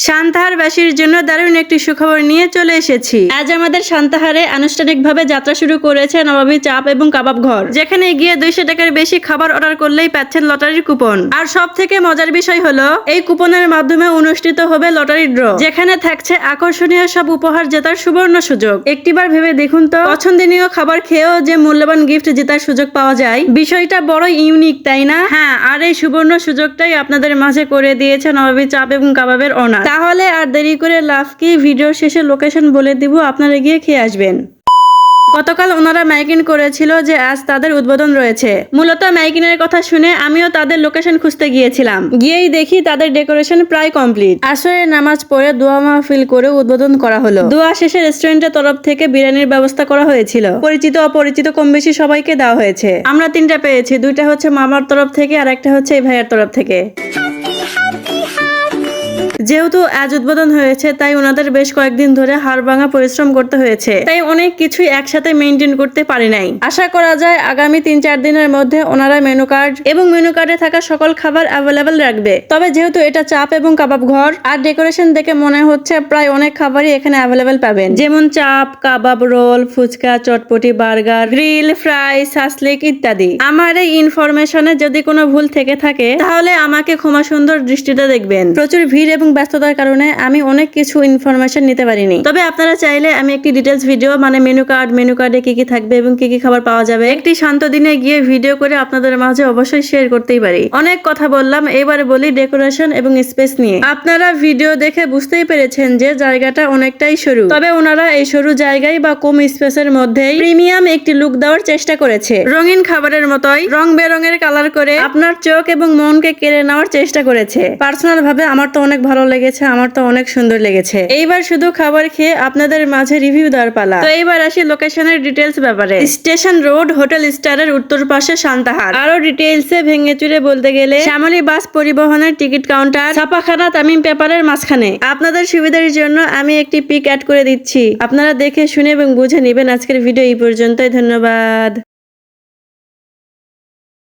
সান্তাহারবাসীর জন্য দারুণ একটি সুখবর নিয়ে চলে এসেছি। আজ আমাদের সান্তাহারে আনুষ্ঠানিকভাবে যাত্রা শুরু করেছে নবাবী চাপ এবং কাবাব ঘর, যেখানে গিয়ে 200 টাকার বেশি খাবার অর্ডার করলেই পাচ্ছেন লটারির কুপন। আর সব থেকে মজার বিষয় হলো এই কুপনের মাধ্যমে অনুষ্ঠিত হবে লটারি ড্র, যেখানে থাকছে আকর্ষণীয় সব উপহার জেতার সুবর্ণ সুযোগ। একটিবার ভেবে দেখুন তো, পছন্দনীয় খাবার খেয়েও যে মূল্যবান গিফট জেতার সুযোগ পাওয়া যায়, বিষয়টা বড় ইউনিক, তাই না? হ্যাঁ, আর এই সুবর্ণ সুযোগটাই আপনাদের মাঝে করে দিয়েছে নবাবী চাপ এবং কাবাবের ওনার। তাহলে আর দেরি করে লাভ কি, ভিডিওর শেষে লোকেশন বলে দিব, আপনারা গিয়ে খেয়ে আসবেন। গতকাল ওনারা মাইকিং করেছিল যে আজ তাদের উদ্বোধন রয়েছে। মূলত মাইকিংয়ের কথা শুনে আমিও তাদের লোকেশন খুঁজতে গিয়েছিলাম। গিয়েই দেখি তাদের ডেকোরেশন প্রায় কমপ্লিট। আসরের নামাজ পড়ে দোয়া মাহফিল করে উদ্বোধন করা হলো। দোয়া শেষে রেস্টুরেন্টের তরফ থেকে বিরিয়ানির ব্যবস্থা করা হয়েছিল। পরিচিত অপরিচিত কম বেশি সবাইকে দেওয়া হয়েছে। আমরা 3টা পেয়েছি, 2টা হচ্ছে মামার তরফ থেকে আর একটা হচ্ছে এই ভাইয়ের তরফ থেকে। যেহেতু আজ উদ্বোধন হয়েছে, তাই ওনাদের বেশ কয়েকদিন ধরে হাড়ভাঙা পরিশ্রম করতে হয়েছে, তাই অনেক কিছুই একসাথে মেনটেন করতে পারি নাই। আশা করা যায় আগামী 3-4 দিনের মধ্যে ওনারা মেনু কার্ড এবং মেনু কার্ডে থাকা সকল খাবার অ্যাভেলেবেল রাখবে। তবে যেহেতু এটা চাপ এবং কাবাব ঘর, আর ডেকোরেশন দেখে মনে হচ্ছে প্রায় অনেক খাবারই এখানে অ্যাভেলেবেল পাবেন, যেমন চাপ, কাবাব, রোল, ফুচকা, চটপটি, বার্গার, গ্রিল, ফ্রাই, সাসলিক ইত্যাদি। আমার এই ইনফরমেশনে যদি কোনো ভুল থেকে থাকে তাহলে আমাকে ক্ষমা সুন্দর দৃষ্টিতে দেখবেন। প্রচুর ভিড় এবং ব্যস্ততার কারণে আমি অনেক কিছু ইনফরমেশন নিতে পারিনি। তবে আপনারা চাইলে আমি একটি ডিটেলস ভিডিও, মানে মেনু কার্ডে কি কি থাকবে এবং কি কি খাবার পাওয়া যাবে, একটি শান্ত দিনে গিয়ে ভিডিও করে আপনাদের মাঝে অবশ্যই শেয়ার করতেই পারি। অনেক কথা বললাম, এবার বলি ডেকোরেশন এবং স্পেস নিয়ে। আপনারা ভিডিও দেখে বুঝতেই পেরেছেন যে জায়গাটা অনেকটাই সরু, তবে ওনারা এই সরু জায়গায় বা কম স্পেসের মধ্যেই প্রিমিয়াম একটি লুক দেওয়ার চেষ্টা করেছে। রঙিন খাবারের মতোই রং বেরঙের কালার করে আপনার চোখ এবং মনকে কেড়ে নেওয়ার চেষ্টা করেছে। পার্সোনাল ভাবে আমার তো অনেক ভালো লেগেছে, আমার তো অনেক সুন্দর লেগেছে। এইবার শুধু খাবার খেয়ে আপনাদের মাঝে রিভিউ দেওয়ার পালা। তো এইবার আসি লোকেশনের ডিটেলস ব্যাপারে। স্টেশন রোড, হোটেল স্টারের উত্তর পাশে সান্তাহার। আরো ডিটেলসে ভেঙে চুরে বলতে গেলে শ্যামলী বাস পরিবহনের টিকিট কাউন্টার, ছাপাখানা তামিম পেপারের মাঝখানে। আপনাদের সুবিধার জন্য আমি একটি পিক অ্যাড করে দিচ্ছি, আপনারা দেখে শুনে এবং বুঝে নেবেন। আজকের ভিডিও এই পর্যন্তই, ধন্যবাদ।